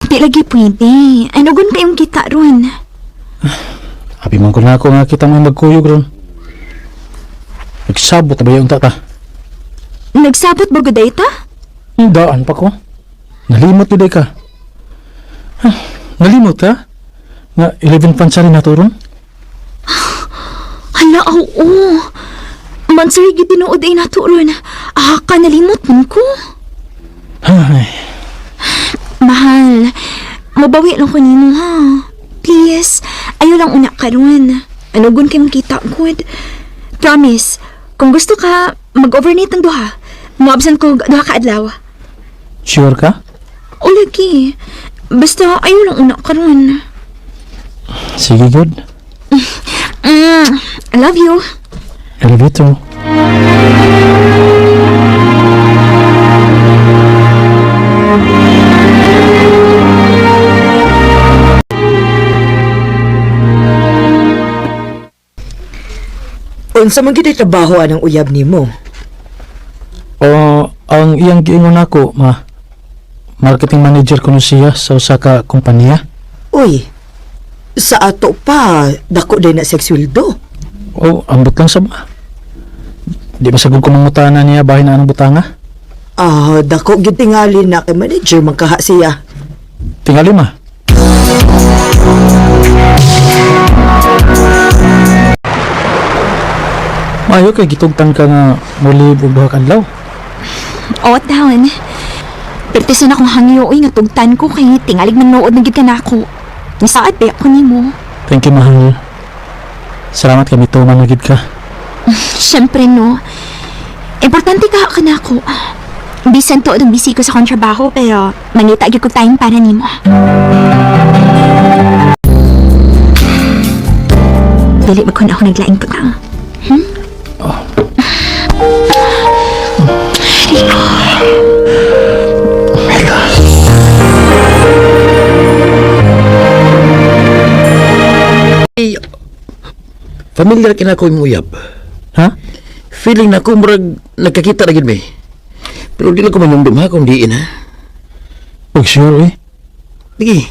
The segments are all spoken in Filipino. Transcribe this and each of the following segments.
Di lagi pwede. Ano gun kayong kita ron? Abi man ko na ako nga kita may magkuyog ron. Nagsabot na ba yung tata? Nagsabot ba guday ta? Daan pa ko. Nalimot yun ka. Nalimot ka? Nga 11 pansari na to ron? Hala, oo. Mansari gid tinuod ay nato ron. Ka nalimot man ko. Ay, Mahal, mabawi lang ko nimo ha. Please, ayaw lang una karon. Ano gun kayong kita good? Promise, kung gusto ka, mag-overnight ng duha. Mo-absent ko duha ka adlaw. sure ka? O lagi, basta ayaw lang una karon. Sige, good. I love you. I love you too. Unsa man gid trabaho anang uyab nimo? Ang iyang giingon ako, marketing manager ko siya sa usa ka kompanya. Uy, sa ato pa dako day na seksweldo. Ambot lang sa ba? Di ba sagod ko mangutana niya bahin na anong butanga? Dako gid tingali na kay manager magkaha siya. Tingali ma. Mayo kay gitugtan ka nga muli og duha ka adlaw. O, taon. Pertisan akong hangyo, nga tugtan ko kay tingalig man nood na gid ka na ako. Nisaad pa ako nimo. Thank you, mahal. Salamat kami to, managid ka. Siyempre, no. Importante ka na ako. Bisan to ang busy ko sa kontrabaho, pero manita gyud ko time para nimo. Dili ba ko na ako naglaing putang? Familiar kina ko yung uyab. Ha? Feeling na ko murag nagkakita na gid may. Pero di lang ko manumdum ha kung diin ha. Huwag sure, eh. Digi.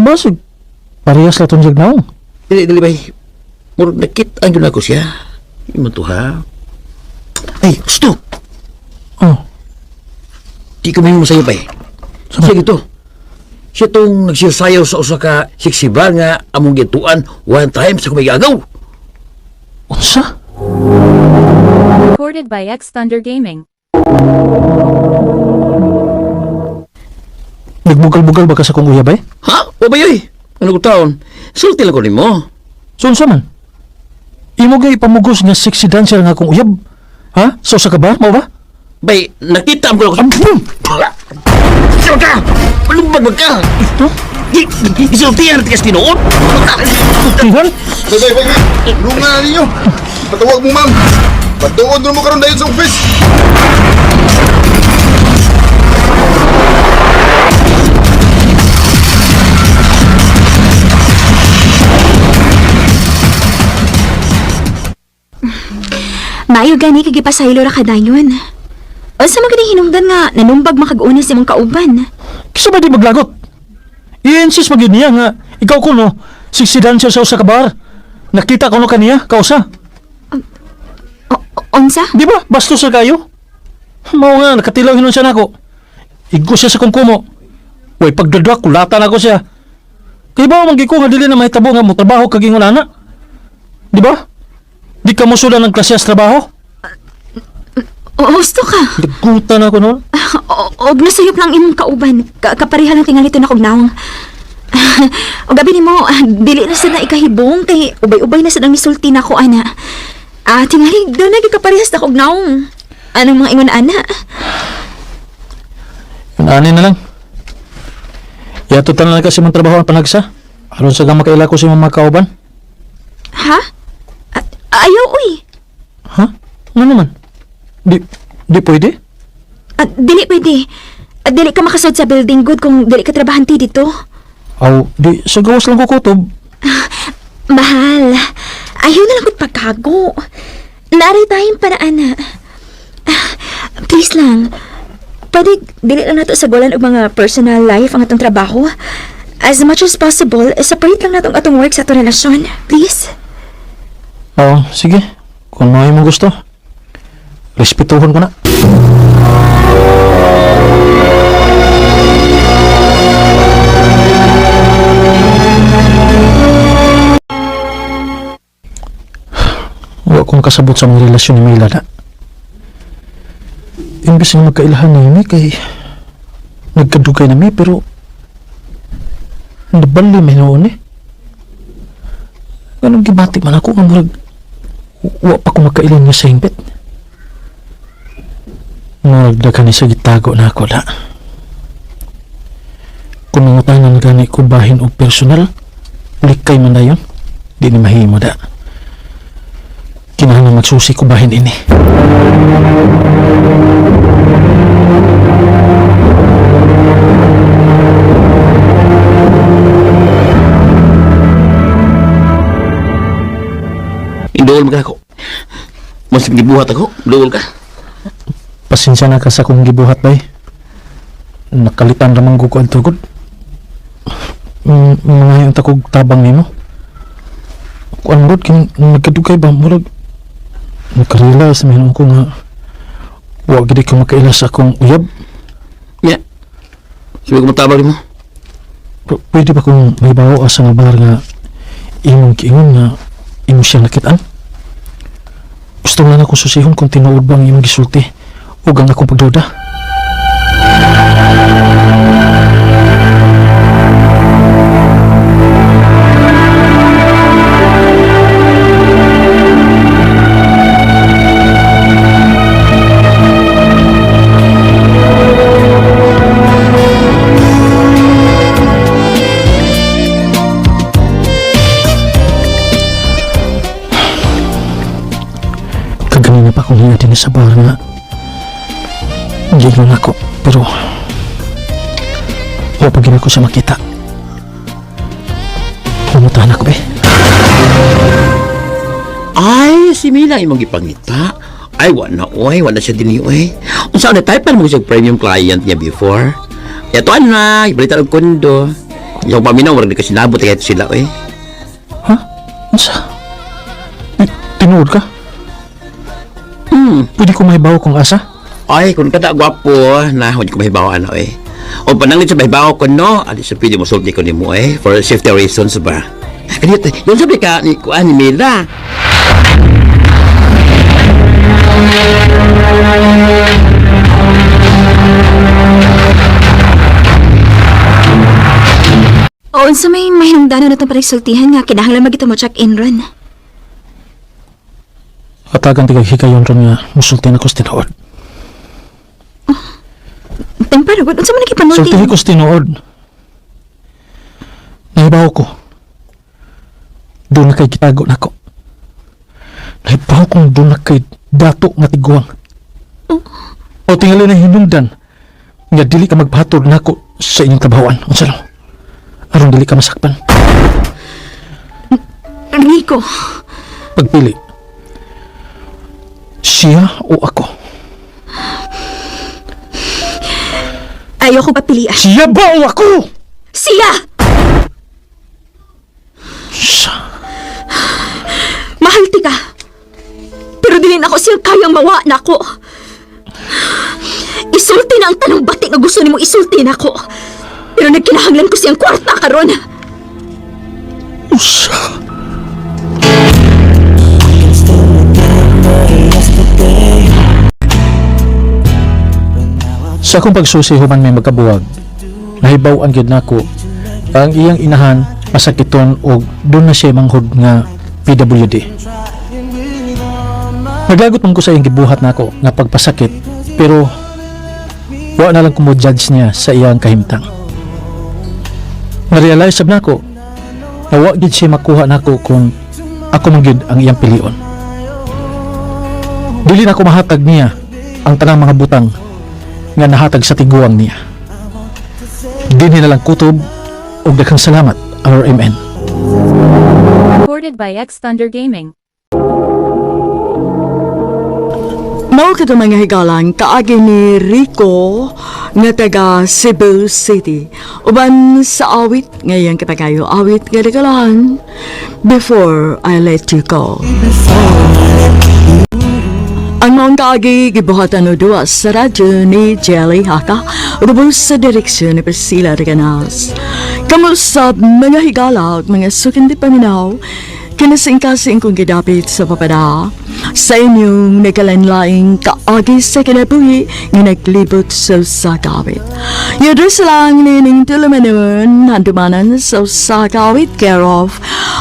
Basig. Parehas lang itong jagnaong. Dili bay. Murag nakita ang yun ako siya. Yung to ha. Ay, stop. Di ko may masayo pa eh. Siya gito. Siya itong nagsisayaw sa usa ka siksibar nga among gituan one time sa kumigagaw. Unsa? Recorded by X Thunder Gaming. Nagbugal-bugal ba ka sa kong uyab, eh? Ha? O ba yoy? Ano ko taon? Sulti lang ko rin mo. So, unsa man? Imo gay ipamugos nga sexy dancer nga akong uyab. Ha? So, sa ka ba? Mau ba? Bay, nakita mo ko. Sino ka? Malumbag ba ka? Ito? Isultihan tigas tinood? Iwan? Bay. Lunga na ninyo. Patawag mo, ma'am. Patuod mo karon dayon sa office. Maayo gani kay gipasaylo ra kadayon. O sa mga hinungdan nga nanumbag makag-una sa mga kauban. Kisa ba di maglagot? I-insist mag niya nga ikaw ko no, sexy dancer sa usa ka bar. Nakita ko no kaniya, kausa. Unsa? Di ba? Bastos sa kayo. Mao nga, nakatilaw hinon siya nako. Igo siya sa kungkumo. Uy, pagdadwak, kulatan ako siya. Kaya ba manggi ko nga dili na mahitabo nga mo trabaho kagingon ana? Di ba? Di ka mo sudan ng klase sa trabaho? Gusto ka? Nagutan ako noon. Og nasayop lang imong kauban. Kapareha lang tingali to na kog naong. O gabi ni mo, dili na sad na ikahibong kay ubay-ubay na sad ang misulti na ko ana. Tingali do na kaparehas na kog naong. Anong mga ingon ana? Ani na lang. Yatutan na kasi mong trabaho ang panagsa. Aron sa gama kaila ko si mga kauban. Ha? Ayaw uy. Ha? Ano naman? Di pwede? Dili pwede. Dili ka makasod sa building good kung dili ka trabahanti dito. Di sa gawas lang ko kutob. Mahal, ayaw na lang ko't pagkago. Naari tayong para ana. Please lang, pwede dili lang nato sa golan og mga personal life ang atong trabaho. As much as possible, separate lang natong atong work sa atong relasyon. Please? Oo, sige. Kung may mo gusto, respetuhon ko na. Huwag kong kasabot sa mga relasyon ni Mila na. Imbis na magkailahan na yun kay nagkadugay na mi pero nabali may noon Ganun gibati man ako nga murag wa pa ko makailan niya sa himpit. Nagdagan ni sa gitago na ako na. Kung nangutanan gani ko bahin o personal, likay man na yun. Di ni mahimo da. Kinahanglan magsusi ko bahin ini. Indol mo ka ako. Mas gibuhat ako, indol ka. Pasensya na ka sa kong gibuhat bay. Nakalitan ramang ko ang tugod. Mga yung takog tabang nimo. Kuan mo kin nagkadugay ba murag nakarealize man ko nga wa gid ko makaila sa akong uyab. Ya. Sabi ko matabang mo. Pwede ba kung may bawo asa nga bar nga imong kiingon nga imo siya nakitaan? Gusto nga na ko susihon kung tinuod bang imong gisulti o ang akong pagduda. Kaganina pa akong hinga din sa bar nga gigon ako pero wa pa gina ko siya makita. Pumutahan ako be. Ay, si Mila imong gipangita. Ay, wala siya din oy. Unsa na type mo siya premium client niya before? Yato na, ibalita og kondo. Yung paminaw wala kasi nabot kahit sila oy. Ha? Unsa? Tinuod ka? Pwede ko mahibaw kung asa? Ay, kung kada gwapo na hindi ko mahibaw ano eh. O panangin sa mahibaw ko no, ali sa pwede mo sulti ko nimo eh for safety reasons ba. Kanito, yun sabi ka ni kuan ni Mila. O, unsa may mahinungdanon natong pagsultihan nga kinahanglan magita mo check-in ron. Atagan tigag hikayon ron nga musulti na ko sa tinuod. Tempar, unsa man nagipanulti? Sultihin ko sa tinuod. Nahibaw ko. Doon na kay gitago na ko. Nahibaw kong doon na kay dato nga tiguang. O tingali na hinungdan nga dili ka magpahatod na ko sa inyong tabawan. Unsa lang? Aron dili ka masakpan. Rico, Pagpili. Siya o ako? ayoko papilian. Siya ba o ako? Siya! Siya. Mahal ti ka. Pero dili na ako siyang kayang mawa na ako. Isulti na ang tanong bati nga gusto nimo isulti na ako. Pero nagkinahanglan ko siyang kwarta karon. Siya. Sa akong pagsusi human may magkabuwag, nahibaw-an gyud nako ang iyang inahan masakiton og doon na siya manghod nga PWD. Naglagot man ko sa iyang gibuhat nako nga pagpasakit pero wa na lang ko mo judge niya sa iyang kahimtang. Na-realize sab nako na wa gyud siya makuha nako kung ako man gyud ang iyang pilion. Dili na ko mahatag niya ang tanang mga butang nga nahatag sa tiguang niya. Dinhi na lang kutob ug daghang salamat, RMN. Recorded by X Thunder Gaming. Mao ka mga higalan kaagi ni Rico nga taga Cebu City. Uban sa awit ngayon kapagayo awit nga regalahan Before I Let You Go. Ang mga kaagi gibuhatan o duwas sa radyo ni Jelly Haka rubos sa direksyon ni Priscilla Reganas. Kamusta mga higala at mga sukindi paminaw kinasing-kasing kong gidapit sa papada sa inyong nagalanlaing kaagi sa kinabuhi nga naglibot sa sakawit. Yadres lang nining tulumanon handumanan sa sakawit care of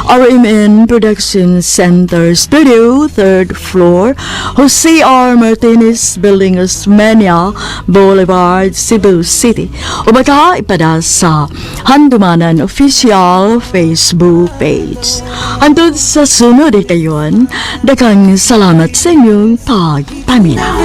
RMN Production Center Studio, 3rd floor, Jose R. Martinez Building, Osmeña Boulevard, Cebu City. O baka ipada sa Handumanan Official Facebook page. Hantod sa sunod kayon, daghang salamat sa inyong pagpaminaw.